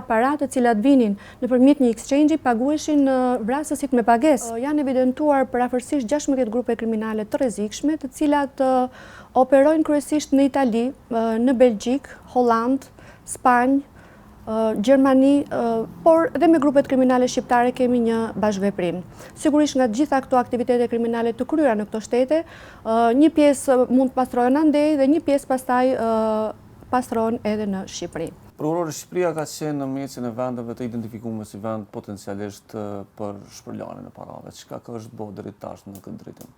para të cilat vinin nëpërmjet një exchange paguheshin vrasësit me pagesë. Janë evidentuar përafërsisht 16 grupe kriminale të rrezikshme, të cilat operojnë kryesisht në Itali, në Belgjik, Holland, Spanjë, Gjermani, por dhe me grupet kriminale shqiptare kemi një bashkëveprim. Sigurisht nga gjitha këto aktivitete kriminale të kryera në këto shtete, një pjesë mund të pastrohen andej dhe një pjesë pastaj pastrohen edhe në Shqipëri. Prokurori, Shqipëria ka qenë në mecin e vendeve të identifikuar si vend potencialisht për shpërlarjen e parave. Çka ka është bërë deri tash në këtë drejtim?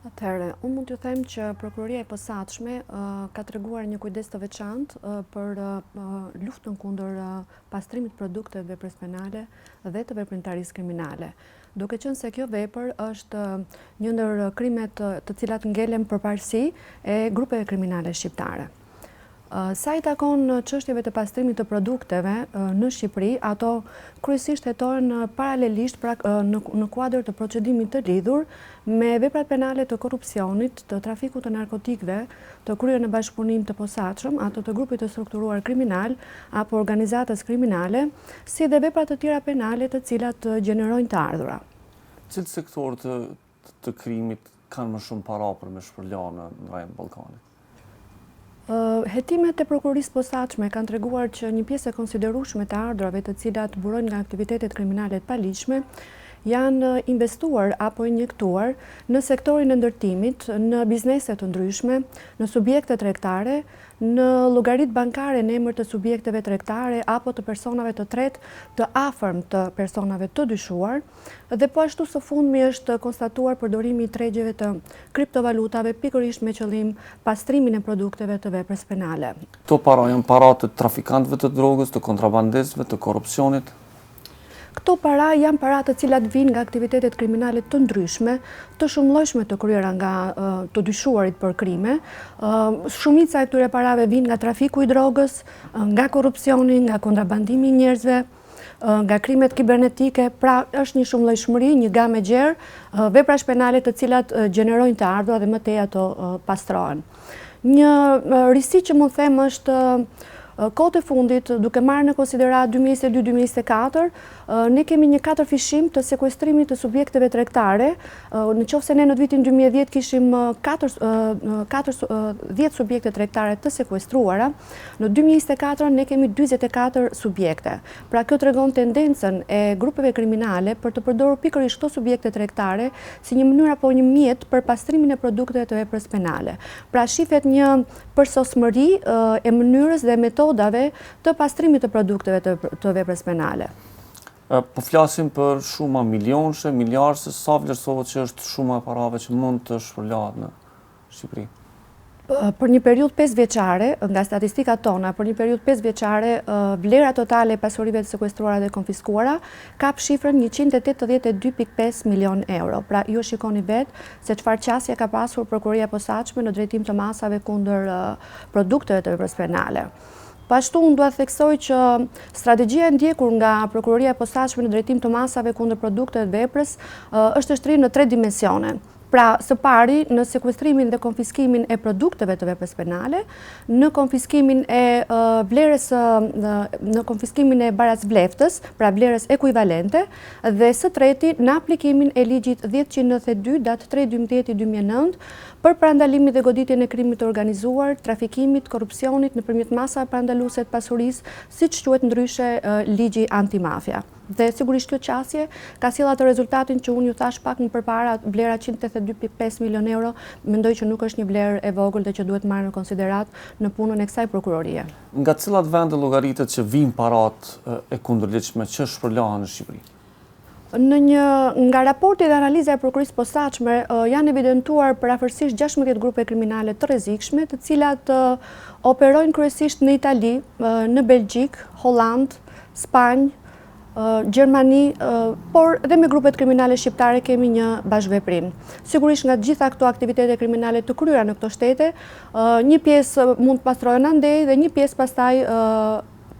Atëherë, unë mund t'ju them që Prokuroria e Posaçme ka treguar një kujdes të veçantë për luftën kundër pastrimit produkteve veprës penale dhe të veprimtarisë kriminale. Duke qenë se kjo vepër është një ndër krimet të cilat ngelen përparësi e grupeve kriminale shqiptare. Sa i takon çështjeve të pastrimit të produkteve në Shqipëri, ato kryesisht hetohen paralelisht në kuadër të procedimit të lidhur me veprat penale të korrupsionit, të trafikut të narkotikëve, të kryer në bashkëpunim të posaçëm, ato të grupit të strukturuar kriminal apo organizatës kriminale, si dhe vepra të tjera penale të cilat gjenerojnë të ardhura. Cilë sektor të krimit kanë më shumë para për me shpërlarë në rajon Ballkanit? Hetimet e prokurorisë posaçme kanë treguar që një pjesë e konsiderueshme të ardhurave të cilat burojnë nga aktivitetet kriminale të paligjshme janë investuar apo injektuar në sektorin e ndërtimit, në biznese të ndryshme, në subjekte tregtare, në llogaritë bankare në emër të subjekteve tregtare apo të personave të tretë të afërm të personave të dyshuar, dhe po ashtu së fundmi është konstatuar përdorimi i tregjeve të kriptovalutave pikërisht me qëllim pastrimin e produkteve të veprës penale. Këto para janë para të trafikantëve të drogës, të kontrabandistëve, të korrupsionit? Këto para janë para të cilat vinë nga aktivitetet kriminale të ndryshme, të shumëllojshme të kryera nga të dyshuarit për krime. Shumica e këtyre parave vinë nga trafiku i drogës, nga korrupsioni, nga kontrabandimi i njerëzve, nga krimet kibernetike, pra është një shumëllojshmëri, një gamë e gjerë, veprash penale të cilat gjenerojnë të ardhura dhe më tej ato pastrohen. Një risi që mund them është kohët e fundit, duke marrë në konsiderat 2022-2024, ne kemi një 4 fishim të sekuestrimit të subjekteve tregtare. Në qoftë se ne në vitin 2010 kishim 10 subjekte tregtare të sekuestruara, në 2024 ne kemi 44 subjekte. Pra kjo tregon tendencën e grupeve kriminale për të përdorur pikërisht këto subjekte tregtare si një mënyrë apo një mjet për pastrimin e produkteve të veprës penale. Pra shihet një përsosmëri e mënyrës dhe metodave të pastrimit të produkteve të veprës penale. Po flasim për shuma milionëshe, miliardëse, sa vlerësohet që është shuma e parave që mund të shpërlahet në Shqipëri? Për një periudhë 5 vjeçare, nga statistikat tona, për një periudhë 5 vjeçare, vlera totale e pasurive të sekuestruara dhe konfiskuara kap shifrën 182.5 milion euro. Pra ju shikoni vetë se çfarë qasje ka pasur Prokuroria e Posaçme në drejtim të masave kundër produkteve të veprës penale. Pashtu unë duhet theksoj që strategjia e ndjekur nga Prokuroria e Posaçme në drejtim të masave kundër produkteve të veprës është shtrirë në 3 dimensione. Pra, së pari, në sekuestrimin dhe konfiskimin e produkteve të veprës penale, në konfiskimin e vlerës, në konfiskimin e baraz vleftës, pra vlerës ekuivalente, dhe së treti, në aplikimin e ligjit 1092 datë 3/12/2009 për parandalimin dhe goditjen e krimit të organizuar, trafikimit, korrupsionit nëpërmjet masave parandaluese të pasurisë, siç quhet ndryshe ligji antimafia. Dhe sigurisht kjo qasje ka sjellë atë rezultatin që unë ju thash pak më përpara, vlera 182.5 milion euro, mendoj që nuk është një vlerë e vogël dhe që duhet marrë në konsiderat në punën e kësaj prokurorie. Nga cilat vende llogaritet që vijnë paratë e kundërligjshme që shpërlahen në Shqipëri? Nga raporti dhe analiza e prokurorisë posaçme janë evidentuar përafërsisht 16 grupe kriminale të rrezikshme, të cilat operojnë kryesisht në Itali, në Belgjik, Holland, Spanjë, Gjermani, por dhe me grupet kriminale shqiptare kemi një bashkëveprim. Sigurisht nga gjitha këto aktivitete kriminale të kryera në këto shtete, një pjesë mund të pastrohen andej dhe një pjesë pastaj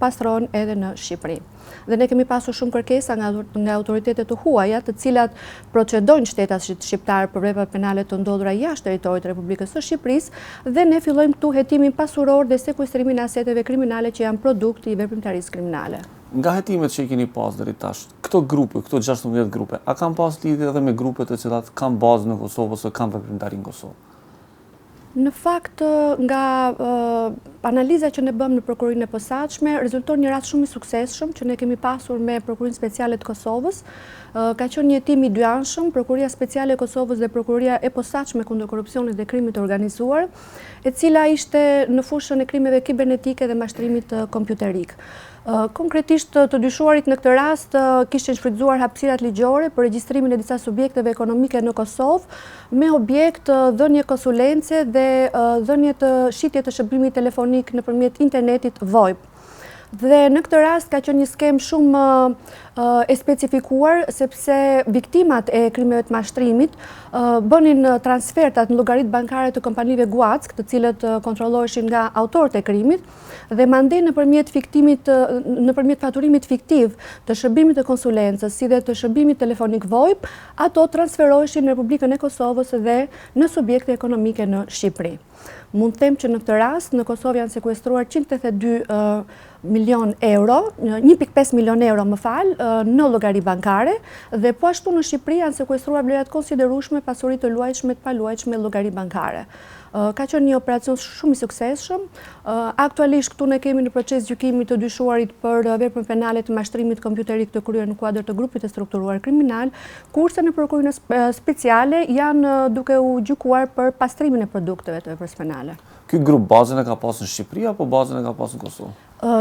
pastrohen edhe në Shqipëri. Dhe ne kemi pasur shumë kërkesa nga autoritetet të huaja, të cilat procedojnë shtetas shqiptar për veprat penale të ndodhura jashtë territorit të Republikës së Shqipërisë, dhe ne fillojmë këtu hetimin pasuror dhe sekuestrimin e aseteve kriminale që janë produkt i veprimtarisë kriminale. Nga hetimet që i keni pas deri tash, këto grupe, këto 16 grupe, a kanë pas lidhje edhe me grupet të cilat kanë bazë në Kosovë ose kanë veprimtari në Kosovë? Në fakt, nga analiza që ne bëm në prokurorinë e posaçme, rezulton një rast shumë i suksesshëm që ne kemi pasur me Prokurorinë Speciale të Kosovës. Ka qenë një hetim i dyanshëm, Prokuroria Speciale e Kosovës dhe Prokuroria e Posaçme kundër korrupsionit dhe krimit të organizuar, e cila ishte në fushën e krimeve kibernetike dhe mashtrimit kompjuterik. Konkretisht të dyshuarit në këtë rast kishin shfrytzuar hapësirat ligjore për regjistrimin e disa subjekteve ekonomike në Kosovë me objekt dhënie konsulence dhe dhënie të shitje të shërbimit telefonik nëpërmjet internetit VoIP. Dhe në këtë rast ka qenë një skem shumë e specifikuar, sepse viktimat e krimeve të mashtrimit bënin transfertat në llogaritë bankare të kompanive Guack, të cilët kontrolloheshin nga autorët e krimit, dhe mandej nëpërmjet faturimit fiktiv të shërbimit të konsulencës, si dhe të shërbimit telefonik VoIP, ato transferoheshin në Republikën e Kosovës dhe në subjekte ekonomike në Shqipëri. Mund të them që në këtë rast në Kosovë janë sekuestruar 182 milion euro, 1.5 milion euro në llogari bankare, dhe po ashtu në Shqipëri janë sekuestruar vlerat konsiderueshme pasuri të luajtshme të paluajtshme në llogari bankare. Ka qenë një operacion shumë i suksesshëm. Aktualisht këtu ne kemi në proces gjykimi të dyshuarit për veprën penale të mashtrimit kompjuterik të kryer në kuadër të grupit të strukturuar kriminal, kurse në Prokurorinë Speciale janë duke u gjykuar për pastrimin e produkteve të veprës penale. Ky grup bazën e ka pasur në Shqipëri apo bazën e ka pasur në Kosovë?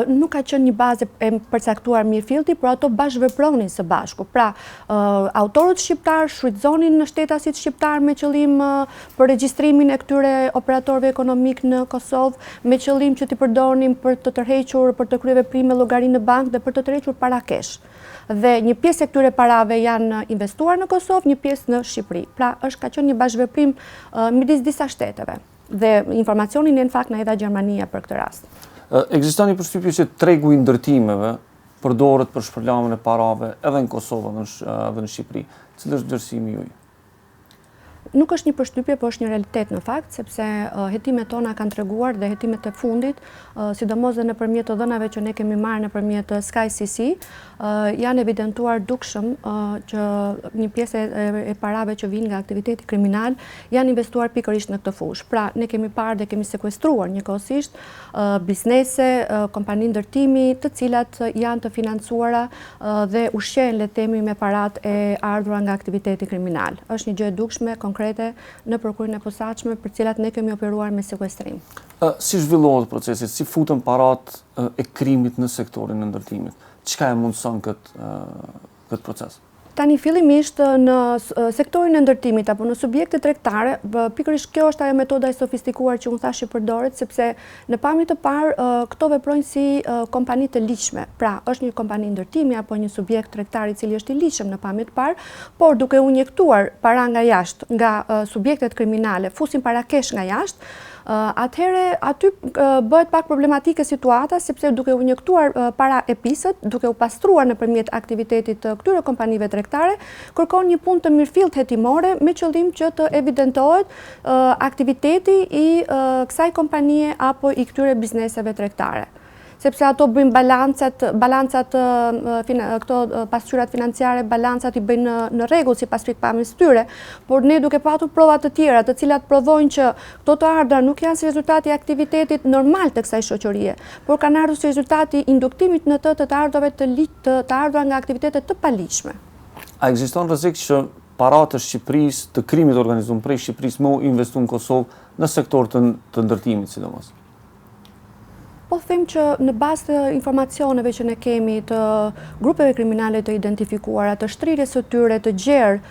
Nuk ka qenë një bazë e përcaktuar mirëfillti, por ato bashkëvepronin së bashku. Pra, autorët shqiptar shfrytëzonin në shtetasit shqiptar me qëllim për regjistrimin e këtyre operatorëve ekonomik në Kosovë, me qëllim që t'i përdornin për të tërhequr, për të kryer veprime llogari në bankë dhe për të tërhequr para kesh. Dhe një pjesë e këtyre parave janë investuar në Kosovë, një pjesë në Shqipëri. Pra, ka qenë një bashkëveprim midis disa shteteve. Dhe informacionin në fakt na i dha Gjermania për këtë rast. Ekziston një përshtypje që tregu i ndërtimeve përdoret për shpërlamjen e parave edhe në Kosovë dhe në Shqipëri. Cili është vlerësimi juaj? Nuk është një përshtypje, por është një realitet në fakt, sepse hetimet tona kanë treguar dhe hetimet e fundit, sidomos dhe nëpërmjet të dhënave që ne kemi marrë nëpërmjet SkyCC, janë evidentuar dukshëm që një pjesë e parave që vijnë nga aktiviteti kriminal janë investuar pikërisht në këtë fushë. Pra, ne kemi parë dhe kemi sekuestruar njëkohësisht biznese, kompani ndërtimi, të cilat janë të financuara dhe ushqehen, le të themi, me parat e ardhura nga aktiviteti kriminal. Është një gjë e dukshme konkrete në Prokurorinë e Posaçme, për cilat ne kemi operuar me sekuestrim. Si zhvillohet procesi, si futen parat e krimit në sektorin e ndërtimit? Çka e mundson këtë proces? Tani fillimisht në sektorin e ndërtimit apo në subjekte tregtare, pikërisht kjo është ajo metoda e sofistikuar që unë thash që përdoret, sepse në pamje të parë këto veprojnë si kompani të ligjshme. Pra, është një kompani ndërtimi apo një subjekt tregtar i cili është i ligjshëm në pamje të parë, por duke u injektuar para nga jashtë, nga subjektet kriminale, fusin para kesh nga jashtë, atëherë aty bëhet pak problematike situata, sepse duke u injektuar para episët, duke u pastruar nëpërmjet aktivitetit të këtyre kompanive tregtare, kërkon një punë të mirëfillt hetimore me qëllim që të evidentohet aktiviteti i kësaj kompanie apo i këtyre bizneseve tregtare. Sepse ato bëjnë balancat këto pasqyrat financiare, balancat i bëjnë në rregull sipas pikpamjes tyre, por ne duke patur prova të tjera, të cilat provojnë që këto të ardhura nuk janë si rezultati i aktivitetit normal të kësaj shoqërie, por kanë ardhur si rezultati i induktimit në të ardhurave të ardhura nga aktivitete të paligjshme. A ekziston rrezik që parat të Shqipërisë, të krimit organizuar prej Shqipërisë, më investu në Kosovë në sektor të ndërtimit sidomos? Po them që në bazë të informacioneve që ne kemi të grupeve kriminale të identifikuara, të shtrirjes së tyre të gjerë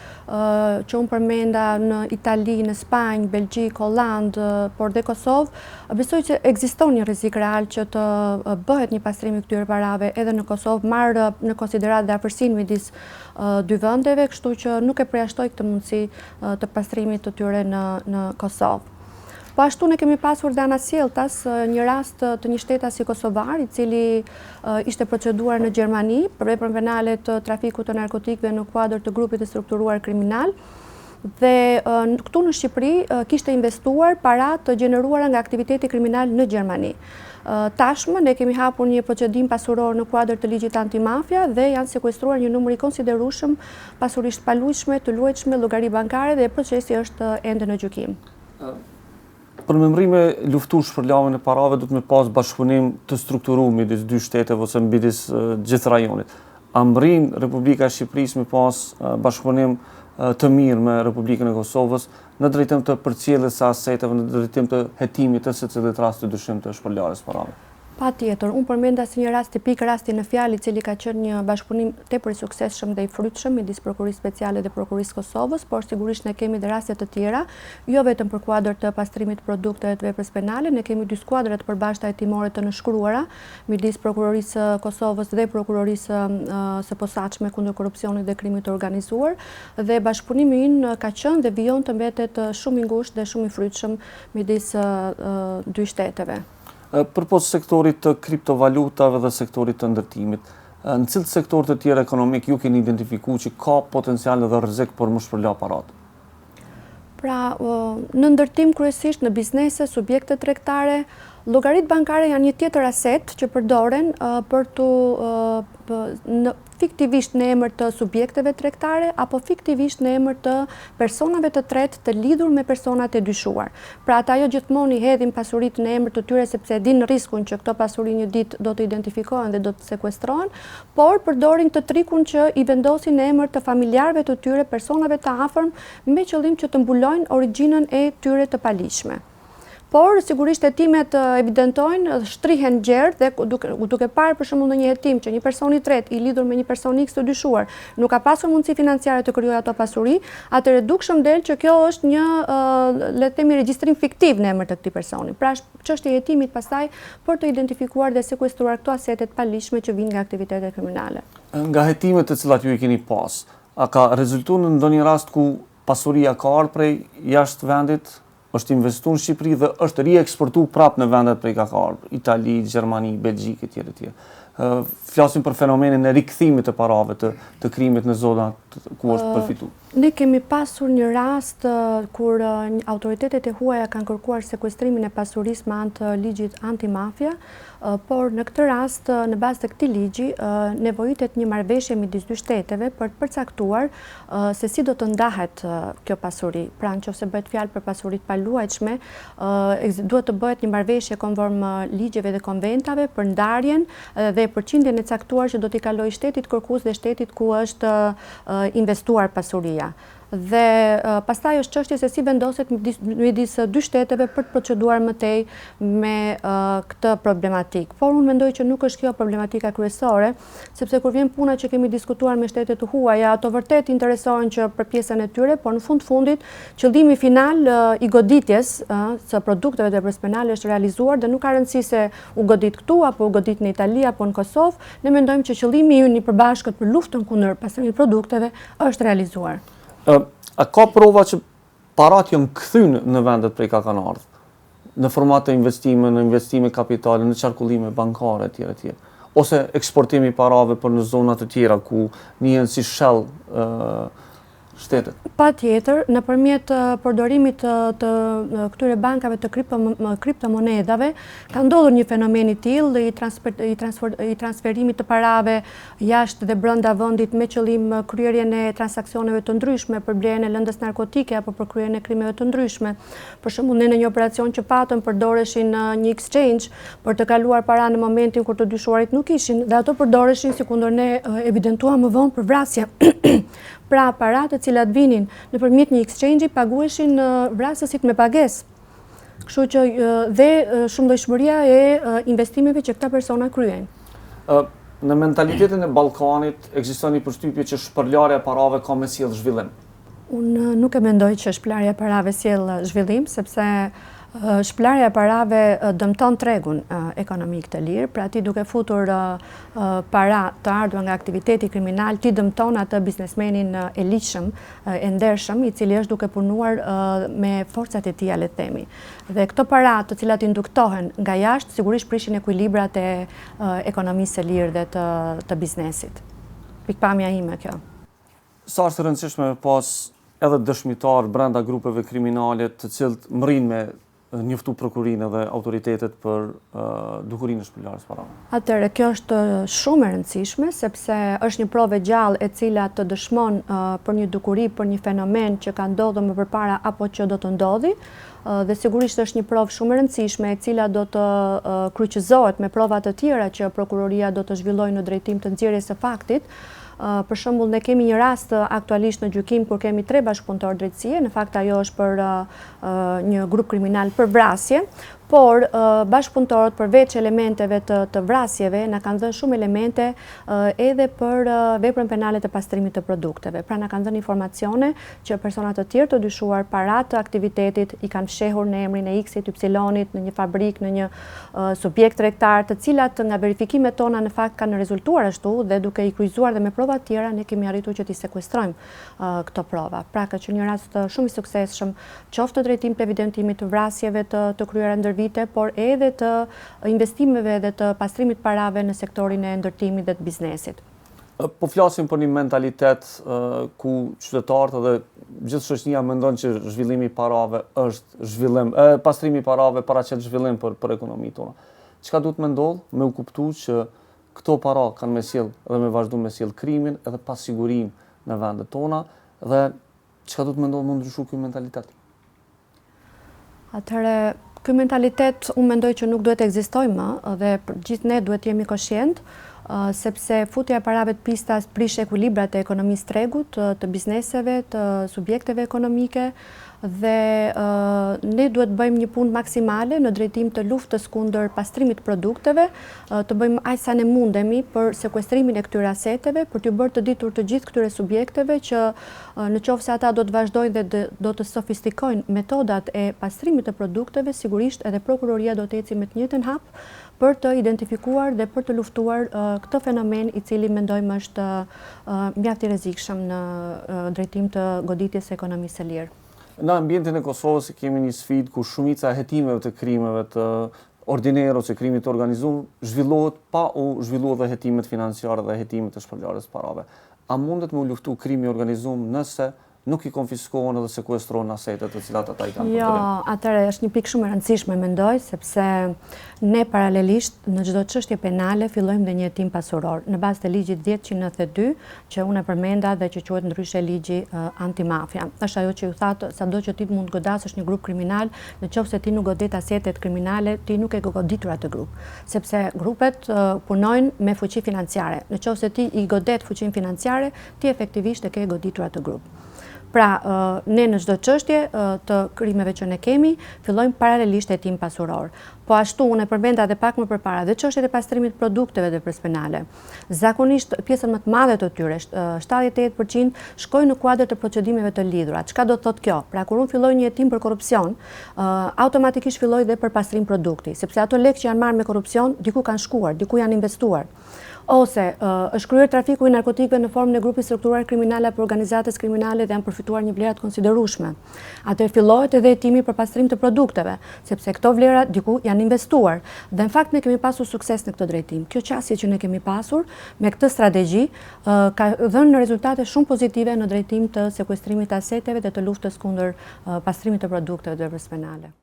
që unë përmenda në Itali, në Spanjë, Belgjik, Hollandë, por dhe Kosovë, besoj që ekziston një rrezik real që të bëhet një pastrim i këtyre parave edhe në Kosovë, marrë në konsiderat dhe afërsinë midis dy vendeve, kështu që nuk e përjashtoj këtë mundësi të pastrimit të tyre në Kosovë. Po ashtu ne kemi pasur dhe anasjelltas një rast të një shteta si Kosovar, i cili ishte proceduar në Gjermani për veprën penale të trafikut të narkotikëve në kuadër të grupit të strukturuar kriminal. Dhe këtu në Shqipëri kishte investuar para të gjeneruara nga aktiviteti kriminal në Gjermani. Tashmë ne kemi hapur një procedim pasuror në kuadër të ligjit antimafia dhe janë sekuestruar një numër i konsiderueshëm pasurisht palujshme, të luajtshme, llogari bankare dhe procesi është ende në gjykim. Për memrime luftu shpërlavjen e parave do të me pas bashkëpunim të strukturuar midis dy shteteve ose midis gjithë rajonit. A mbrin Republika e Shqipërisë me pas bashkëpunim të mirë me Republikën e Kosovës në drejtim të përcjelljes së aseteve, në drejtim të hetimit të secilit rast të dyshim të shpërlarjes parave? Patjetër, unë përmenda si një rast tipik rasti në Fjalë, i cili ka qenë një bashkëpunim tepër i suksesshëm dhe i frytshëm midis Prokurisë Speciale dhe Prokurisë Kosovës, por sigurisht ne kemi dhe raste të tjera, jo vetëm për kuadër të pastrimit të produkteve të veprës penale, ne kemi dy skuadra të përbashkëta hetimore të nënshkruara midis Prokurorisë Kosovës dhe Prokurorisë së posaçme kundër korrupsionit dhe krimit të organizuar, dhe bashkëpunimi ynë ka qenë dhe vijon të mbetet shumë i ngushtë dhe shumë i frytshëm midis dy shteteve. Përpos sektorit të kriptovalutave dhe sektorit të ndërtimit, në cilët sektor të tjerë ekonomik ju keni identifikuar që ka potencial dhe rrezik për më shpërla parat? Pra, në ndërtim kryesisht në biznese, subjekte tregtare, llogaritë bankare janë një tjetër aset që përdoren për të fiktivisht në emër të subjekteve tregtare apo fiktivisht në emër të personave të tretë të lidhur me personat e dyshuar. Pra ata jo gjithmonë i hedhin pasuritë në emër të tyre sepse e dinë rrezikun që këto pasuri një ditë do të identifikohen dhe do të sekuestrohen, por përdorin të trikun që i vendosin në emër të familjarëve të tyre, personave të afërm, me qëllim që të mbulojnë origjinën e tyre të palishme. Por sigurisht hetimet evidentojnë, shtrihen gjerë dhe duke parë për shembull në një hetim që një person i tretë i lidhur me një person X të dyshuar nuk ka pasur mundësi financiare të krijojë ato pasuri, atëherë dukshëm del që kjo është një le të themi regjistrim fiktiv në emër të këtij personi. Pra çështja e hetimit pastaj për të identifikuar dhe sekuestruar këto asetet palishme që vijnë nga aktivitetet kriminale. Nga hetimet të cilat ju i keni pas, a ka rezultuar në ndonjë rast ku pasuria ka ardhur prej jashtë vendit, është investuar në Shqipëri dhe është rieksportuar prapë në vendet prej ka ardhur, Itali, Gjermani, Belgjikë etj. Flasim për fenomenin e rikthimit të parave të krimit në zona ku është përfituar. Ne kemi pasur një rast kur autoritetet e huaja kanë kërkuar sekuestrimin e pasurisë me anë të ligjit antimafia, por në këtë rast, në bazë të këtij ligji, nevojitet një marrëveshje midis dy shteteve për të përcaktuar se si do të ndahet kjo pasuri. Pra nëse bëhet fjalë për pasuritë paluajtshme, duhet të bëhet një marrëveshje konform ligjeve dhe konventave për ndarjen dhe përqindjen e caktuar që do t'i kalojë shtetit kërkues dhe shtetit ku është investuar pasuria. Dhe pastaj është çështje se si vendoset midis dy shteteve për të proceduar më tej me këtë problematikë. Por unë mendoj që nuk është kjo problematika kryesore, sepse kur vjen puna që kemi diskutuar me shtetet të huaja, ato vërtet interesohen që për pjesën e tyre, por në fundit qëllimi final i goditjes së produkteve të veprës penale është realizuar dhe nuk ka rëndësi se u godit këtu apo u godit në Itali apo në Kosovë. Ne mendojmë që qëllimi ynë i përbashkët për luftën kundër pastrimit produkteve është realizuar. A ka prova që parat janë kthyer në vendet prej ka kanë ardhur, në format të investime, në investime kapitale, në qarkullime bankare etj. Ose eksportimi i parave për në zona të tjera ku njihen si shell shtetet? Patjetër, nëpërmjet përdorimit të këtyre bankave të kriptomonedave, ka ndodhur një fenomen i tillë i transferimit të parave jashtë dhe brenda vendit me qëllim kryerjen e transaksioneve të ndryshme për blerjen e lëndës narkotike apo për kryerjen e krimeve të ndryshme. Për shembull, ne në një operacion që patëm përdoreshin një exchange për të kaluar para në momentin kur të dyshuarit nuk ishin, dhe ato përdoreshin sikundër ne evidentuam më vonë për vrasje. Pra parat të cilat vinin nëpërmjet një exchange paguheshin vrasësit me pagesë. Kështu që dhe shumëllojshmëria e investimeve që këta persona kryejnë. Në mentalitetin e Ballkanit ekziston një përshtypje që shpërlarja e parave ka me sjellë zhvillim. Unë nuk e mendoj që shpërlarja e parave sjell zhvillim, sepse Shpëlarja e parave dëmton tregun ekonomik të lirë, pra ti duke futur para të ardhur nga aktiviteti kriminal, ti dëmton atë biznesmenin e ligjshëm, e ndershëm, i cili është duke punuar me forcat e tij, le të themi. Dhe këto para të cilat induktohen nga jashtë, sigurisht prishin ekuilibrat e ekonomisë së lirë dhe të biznesit. Pikpamja ime kjo. Sa është e rëndësishme pas edhe dëshmitar brenda grupeve kriminale të cilët mrin me njoftu prokurorinë dhe autoritetet për dukurinë e shpërndarjes parave. Atëherë, kjo është shumë e rëndësishme, sepse është një provë gjallë e cila të dëshmon për një dukuri, për një fenomen që ka ndodhur më përpara apo që do të ndodhi, dhe sigurisht është një provë shumë e rëndësishme e cila do të kryqëzohet me prova të tjera që prokuroria do të zhvillojë në drejtim të nxjerrjes së faktit. Për shembull, ne kemi një rast aktualisht në gjykim kur kemi 3 bashkëpunëtorë drejtësie, në fakt ajo është për një grup kriminal për vrasje, por bashkëpunëtorët përveç elementeve të vrasjeve na kanë dhënë shumë elemente edhe për veprën penale të pastrimit të produkteve. Pra na kanë dhënë informacione që persona të tjerë të dyshuar para të aktivitetit i kanë fshehur në emrin e X-it, Y-it në një fabrikë, në një subjekt tregtar, të cilat nga verifikimet tona në fakt kanë rezultuar ashtu dhe duke i kryqëzuar dhe me prova të tjera ne kemi arritur që t'i sekuestrojmë këto prova. Pra ka qenë një rast shumë i suksesshëm, qoftë në drejtim të evidentimit të vrasjeve të kryera ndër vite, por edhe të investimeve dhe të pastrimit parave në sektorin e ndërtimit dhe të biznesit. Po flasim për një mentalitet ku qytetarët dhe gjithë shoqënia mendon që zhvillimi i parave është zhvillim, pastrimi i parave paraqet zhvillim për ekonominë tonë. Çka duhet më ndodh me u kuptuar që këto para kanë me sjell dhe me vazhdu me sjell krimin edhe pasigurim në vendet tona dhe çka duhet më ndodh më ndryshu ky mentalitet? Atëherë, ky mentalitet unë mendoj që nuk duhet ekzistojë më dhe gjithë ne duhet jemi koshient, sepse futja e parave të pistas prish ekuilibrat e ekonomisë tregut, të bizneseve, të subjekteve ekonomike dhe ne duhet bëjmë një punë maksimale në drejtim të luftës kundër pastrimit të produkteve, të bëjmë aq sa ne mundemi për sekuestrimin e këtyre aseteve, për t'u bërë të ditur të gjithë këtyre subjekteve që në qoftë se ata do të vazhdojnë dhe do të sofistikojnë metodat e pastrimit të produkteve, sigurisht edhe prokuroria do të ecë me të njëjtën hap për të identifikuar dhe për të luftuar këtë fenomen i cili mendojmë është mjaft i rrezikshëm në drejtim të goditjes së ekonomisë së lirë. Në ambientin e Kosovës kemi një sfidë ku shumica e hetimeve të krimeve të ordiner ose krimit të organizuar zhvillohet pa u zhvilluar dhe hetimet financiare dhe hetimet të shpërndarjes parave. A mundet me u luftu krimi i organizuar nëse nuk i konfiskohen edhe sekuestrohen asetet të cilat ata i kanë për Jo, atëherë është një pikë shumë e rëndësishme mendoj, sepse ne paralelisht në çdo çështje penale fillojmë dhe një hetim pasuror në bazë të ligjit 1092 që unë e përmenda dhe që quhet ndryshe ligji antimafia. Është ajo që ju thatë, sado që ti mund të godasësh një grup kriminal, nëse ti nuk godet asetet kriminale, ti nuk e goditur atë grup, sepse grupet punojnë me fuqi financiare. Nëse ti i godet fuqinë financiare, ti efektivisht e ke goditur atë grup. Pra, ne në çdo çështje të krimeve që ne kemi, fillojmë paralelisht hetim pasuror. Po ashtu, unë e përmenda edhe pak më përpara, dhe çështjet e pastrimit produkteve dhe penale. Zakonisht, pjesën më të madhe të tyre, 78% shkojnë në kuadër të procedimeve të lidhura. Çka do të thotë kjo? Pra, kur unë filloj një hetim për korrupsion, automatikisht filloj dhe për pastrim produkti, sepse ato lekë që janë marrë me korrupsion, diku kanë shkuar, diku janë investuar. Ose është kryer trafiku i narkotikëve në formën e grupit strukturuar kriminal apo organizatës kriminale dhe janë përfituar një vlera të konsiderueshme. Atëherë fillohet edhe hetimi për pastrim të produkteve, sepse këto vlera diku janë investuar. Dhe në fakt ne kemi pasur sukses në këtë drejtim. Kjo qasje që ne kemi pasur me këtë strategji ka dhënë rezultate shumë pozitive në drejtim të sekuestrimit të aseteve dhe të luftës kundër pastrimit të produkteve dhe veprës penale.